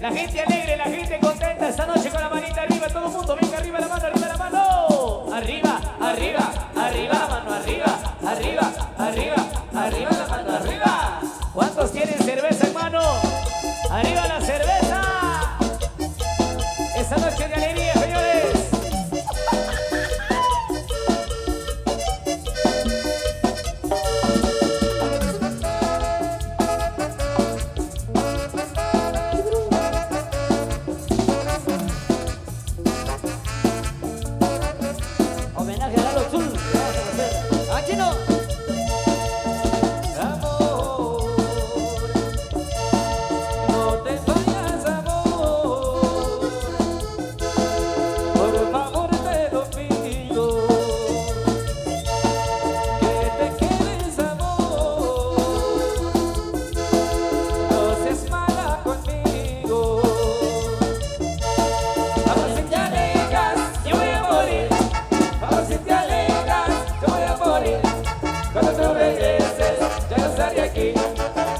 La gente alegre, la gente contenta esta noche con la manita arriba. Todo el mundo, venga arriba la mano, arriba la mano. Arriba, arriba, arriba la mano, arriba, arriba, arriba, arriba la mano, arriba. ¿Cuántos tienen cerveza, hermano? Arriba la cerveza. Esta noche de alegría, señores. Homenaje a Lalo Zul. Vamos a hacer. ¡Aquí no!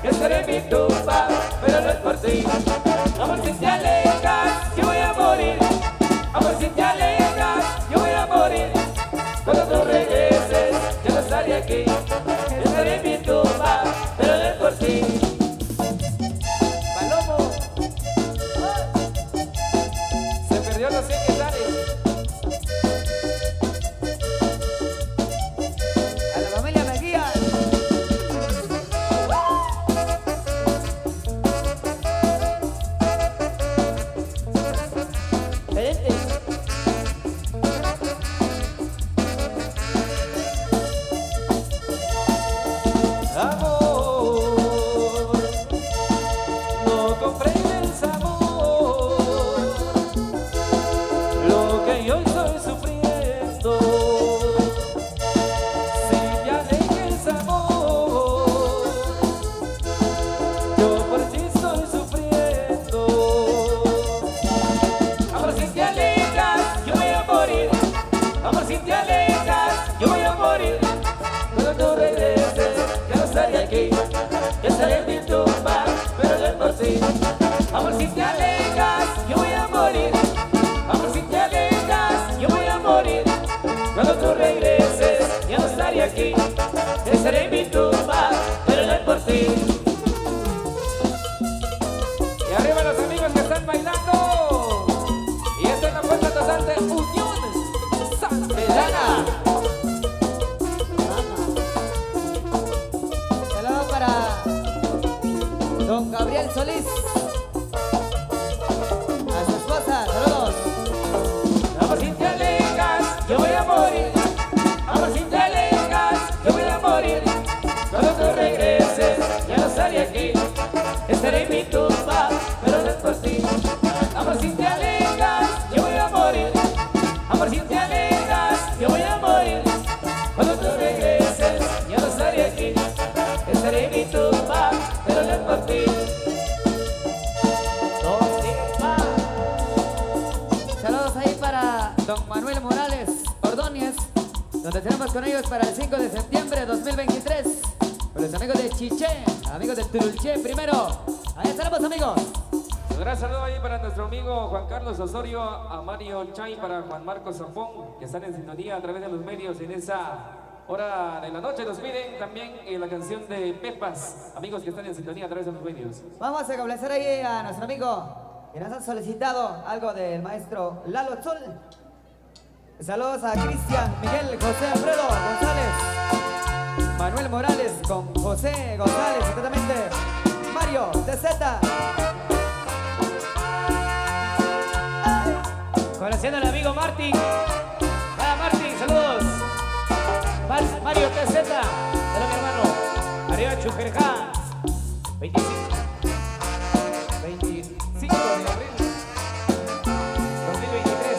Estaré en mi tumba, pero no es por ti. Amor, si te alejas, yo voy a morir. Amor, si te alejas, yo voy a morir. Cuando tú regreses, ya no estaré aquí. Estaré en mi tumba, pero no es por ti. Palomo, se perdió los 100 quetzales. A la familia Mejía. Amor, no comprendes, amor, lo que yo estoy sufriendo. Si te alejes, amor, yo por ti estoy sufriendo. Amor, si te alejas, yo voy a morir. Amor, si te alejas, yo voy a morir. Cuando tú regreses, ya no estaré aquí. Ya estaré en mi tumba, pero no es por ti. Amor, si te alejas, yo voy a morir. Amor, si te alejas, yo voy a morir. Cuando tú regreses, ya no estaré aquí. Ya estaré en mi tumba, pero no es por ti. Y arriba los amigos que están bailando. Y esta es la fuerza total de Unión Santellana. Saludos para don Gabriel Solís. A su esposa, saludos. Amor, si te alejas, yo voy a morir. Amor, si te alejas, yo voy a morir. Cuando tú regreses, ya no estaré aquí. Estaré en mi tumba, pero no es por ti. Amor, si te alejas, yo voy a morir. Amor, si te alejas, yo voy a morir. Cuando tú regreses, ya no estaré aquí. Estaré en mi tumba, pero no es por ti. ¿Dónde va? Saludos ahí para don Manuel Morales Ordóñez, donde tenemos con ellos para el 5 de septiembre de 2023. Con los amigos de Chiché, amigos de Turulché primero. Ahí estaremos, amigos. Un gran saludo ahí para nuestro amigo Juan Carlos Osorio, a Mario Chay, para Juan Marcos Zafón, que están en sintonía a través de los medios en esa hora de la noche. Nos piden también la canción de Pepas, amigos que están en sintonía a través de los medios. Vamos a complacer ahí a nuestro amigo que nos han solicitado algo del maestro Lalo Zul. Saludos a Cristian, Miguel, José Alfredo González, Manuel Morales con José González, exactamente Mario TZ. Conociendo al amigo Martín. Hola Martín, saludos. Mario TZ, hola mi hermano. Arriba Chujerjá. 25 de abril 2023.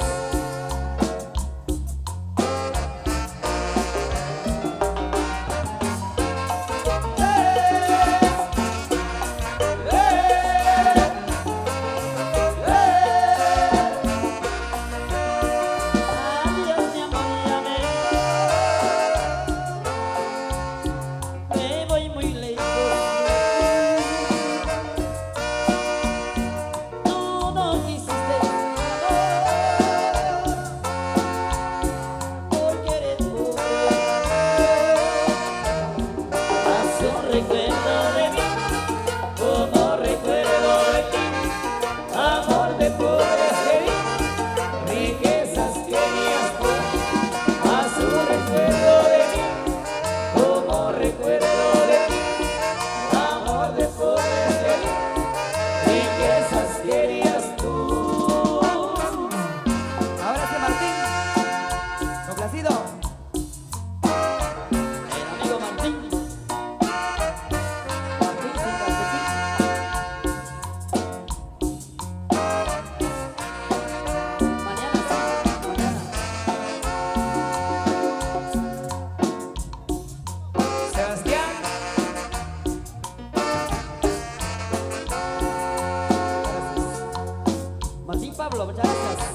Rulo, muchas gracias.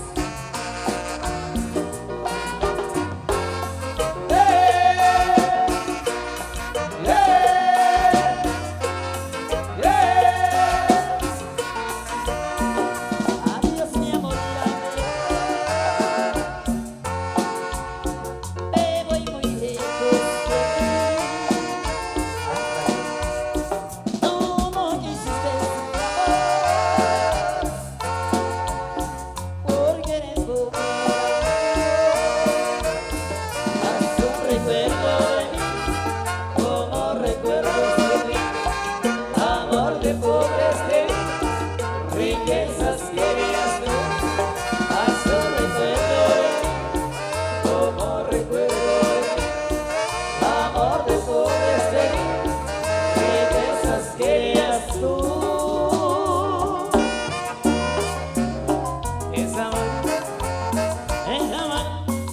Adiós mi amor, me voy muy lejos de ti. No me quisiste por querer haz un recuerdo de mí, como recuerdos de mí, amor de pobres de mí, riquezas querías tú. Haz un recuerdo de mí, como recuerdo de mí, amor de pobres de mí, riquezas querías tú. Esa mano,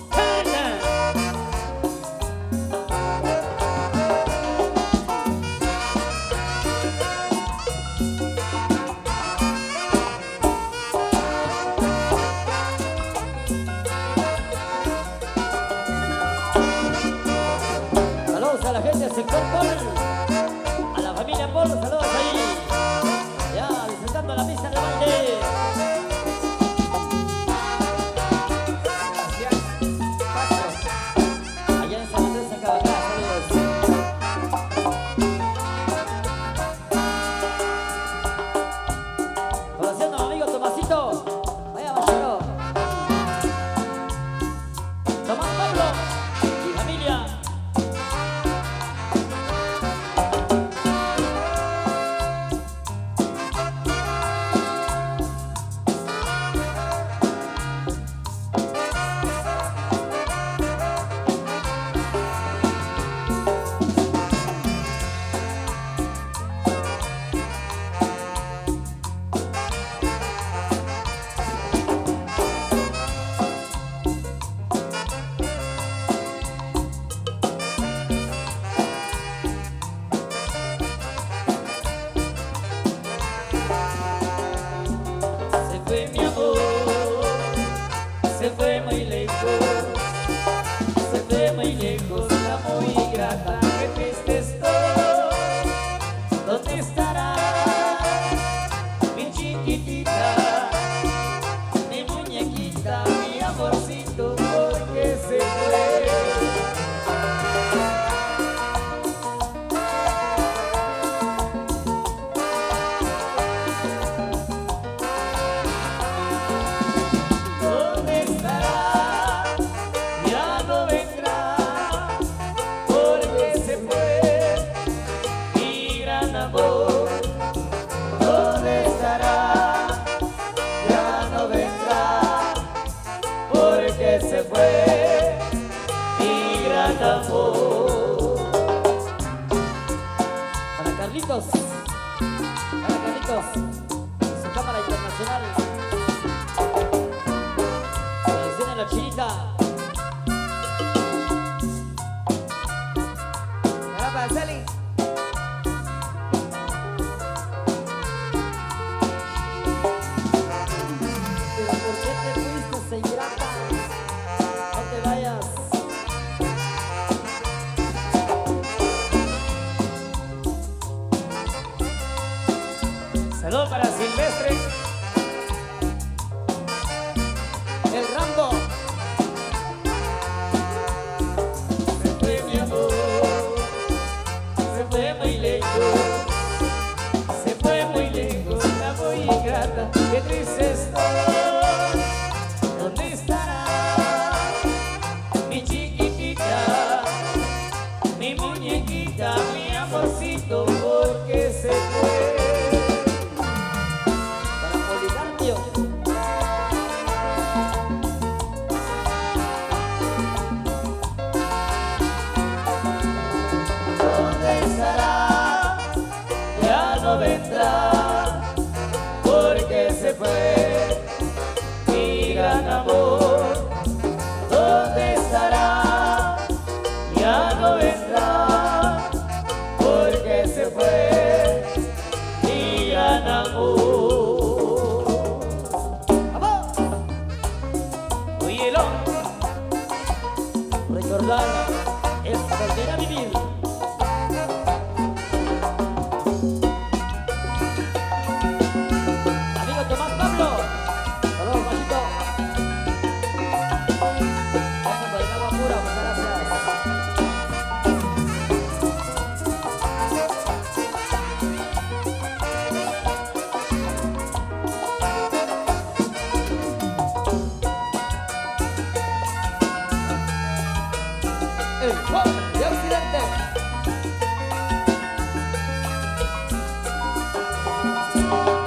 canta. Saludos a la gente del sector Pol, a la familia Pol, saludos ahí. Ya, disfrutando la pista de baile. Allá en San Andrés, acá, saludos. Conociendo a mi amigo Tomasito. Vaya, bachero. Tomás Pablo y familia. Se fue mi amor, se fue muy lejos, se fue muy lejos, la muy grata, que triste estoy. ¿Dónde estará mi chiquitita, mi muñequita, mi amorcito, porque se fue? ¿Dónde estará? Ya no vendrá, porque se fue mi gran amor. ¿Dónde estará? Ya no vendrá, porque se fue mi gran amor. Para Carlitos. Para Carlitos. Su cámara internacional. Selección en la chinita. Ahora para Celi. Pero ¿por qué te fuiste, ingrata? No te vayas. Saludos para Silvestre, El Rambo. se fue mi amor, se fue muy lejos, se fue muy lejos, la muy grata, qué triste estoy. ¿Dónde estará mi chiquitita, mi muñequita, mi amorcito, porque se fue? Para Policarpio. ¿Dónde estará? Ya no vendrá, porque se fue mi gran amor. ¿Dónde estará? Ya no vendrá, porque se fue mi gran amor. ¡Vamos! Miguelón. Recordar es volver a vivir. Amigo Tomás Pablo, saludos, Machito. Gracias por el agua pura, muchas gracias. El joven de Occidente.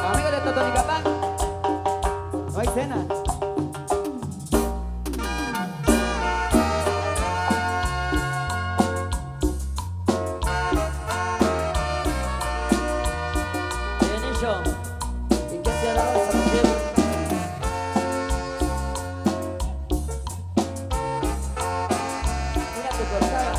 Amigos de Totonicapán, no hay cena. Bienvenido. ¿Y qué se ha dado esa mujer? Mira tu cortada.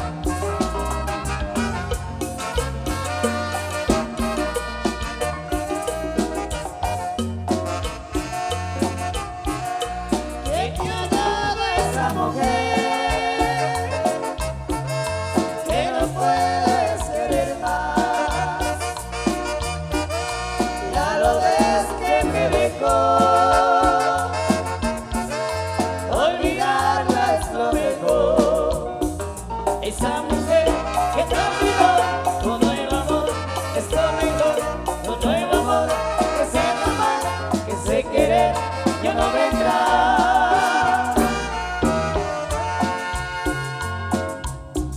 ¿Qué te ha dado esa mujer que no puedes querer más? Ya lo ves que me dejó, olvidarla es lo mejor. Esa mujer que te olvidó, un nuevo amor es lo mejor. Un nuevo amor Que sepa amar, que sé querer, ya no vendrá.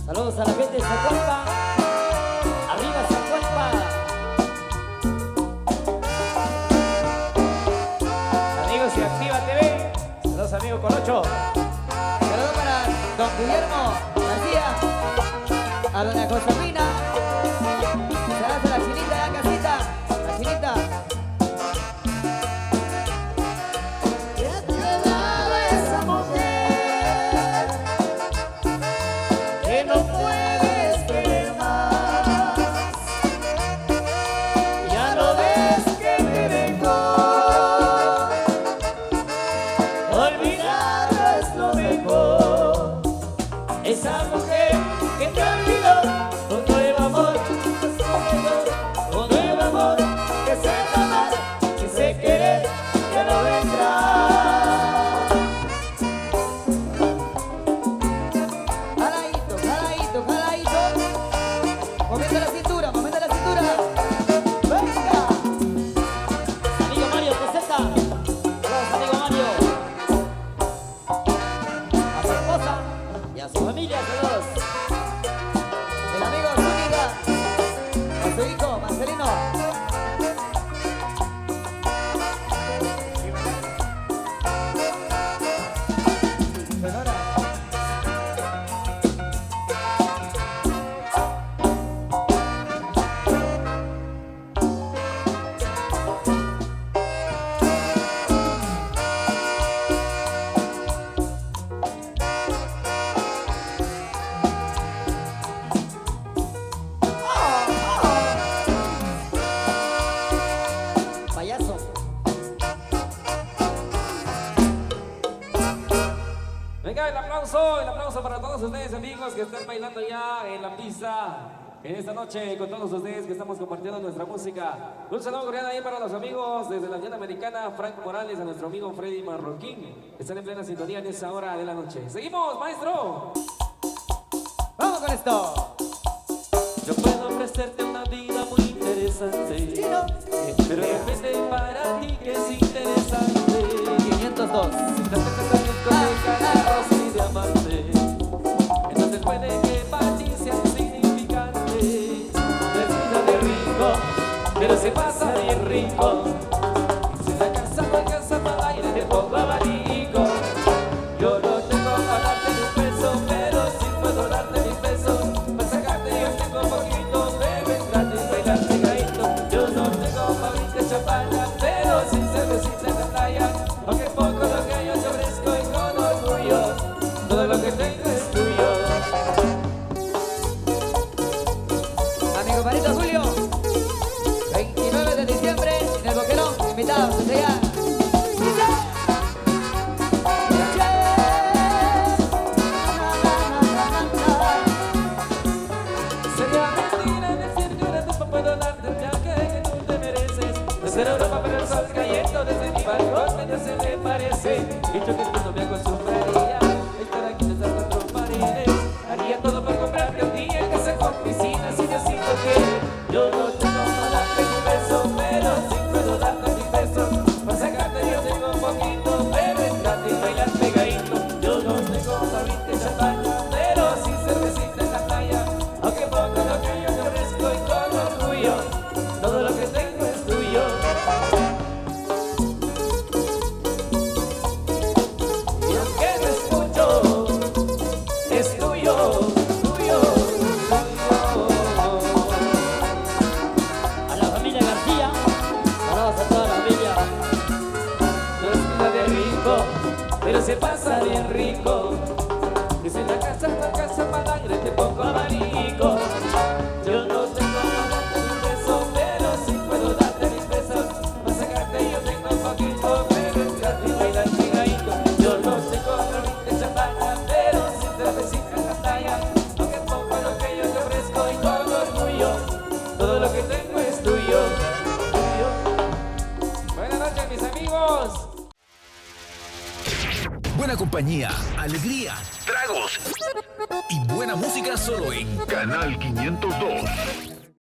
Saludos a la gente de Zacualpa. Arriba Zacualpa. Amigos de Activa TV. Saludos amigos Colocho. Saludos para don Guillermo García, a doña Josefina, saludos a la chinita de la casita, la chinita. ¿Qué te ha dado esa mujer que no puedes querer más? Ya lo ves que me dejó, olvidarla es lo mejor. Esa mujer que te olvidó, un nuevo amor, un nuevo amor, Que sepa amar, que sé querer, ya no vendrá. Jaladito, jaladito, jaladito. Moviendo la cintura, moviendo la cintura. ¡Venga! amigo Mario Coseta. Saludos amigo Mario. A su esposa y a su familia, saludos. El amigo Zúñiga, a su hijo Marcelino. Sonora. Payaso. Venga, el aplauso para todos ustedes amigos que están bailando ya en la pista en esta noche con todos ustedes que estamos compartiendo nuestra música. Un saludo cordial ahí para los amigos desde la Unión Americana, Frank Morales, a nuestro amigo Freddy Marroquín. Están en plena sintonía en esa hora de la noche. ¡Seguimos, maestro! Vamos con esto. Yo puedo ofrecerte una vida muy interesante, Chino. pero depende para ti que es interesante. 502. Si te acercas con de y de amarte, entonces puede que para ti sea insignificante. Desfila de rico, pero se pasa de rico. Si la casa no alcanza para el aire, te pongo abanico. Yo no tengo para darte ni un peso, pero sí puedo darte mis pesos. Para sacarte yo tengo poquito, bebes gratis, bailar pegadito. Yo no tengo para abrirte champaña, pero sí cervecita en la playa. Aunque poco lo que yo sobre Dicho que esto no me acostumbraría estar aquí en estas cuatro paredes. Haría todo por comprarte un día en casa con piscinas y Diosito que yo no tengo para darte un beso, pero sí puedo darte mis besos. Para sacarte yo tengo un poquito, pero entrate y bailar pegadito. Yo no tengo para abrirte champaña, pero sí cervecita en la playa. Aunque ponga lo que yo te ofrezco y con orgullo, todo lo que tengo es tuyo. Y aunque no escucho, es tuyo, tuyo, tuyo. A la familia García, saludos a toda la familia. No es nada de rico, pero se pasa bien rico. Dice la casa malagre, te pongo abanico. Yo no tengo para darte un beso, pero sí puedo darte mis besos. Para sacarte yo tengo un poquito, pero es gratis bailar pegadito. Yo no tengo para abrirte champaña, pero sí cervecita en la playa. Aunque pongo lo que yo te ofrezco y con orgullo, todo lo que tengo es tuyo, tuyo. Buenas noches, mis amigos. Buena compañía, alegría, tragos y buena música solo en Canal 502.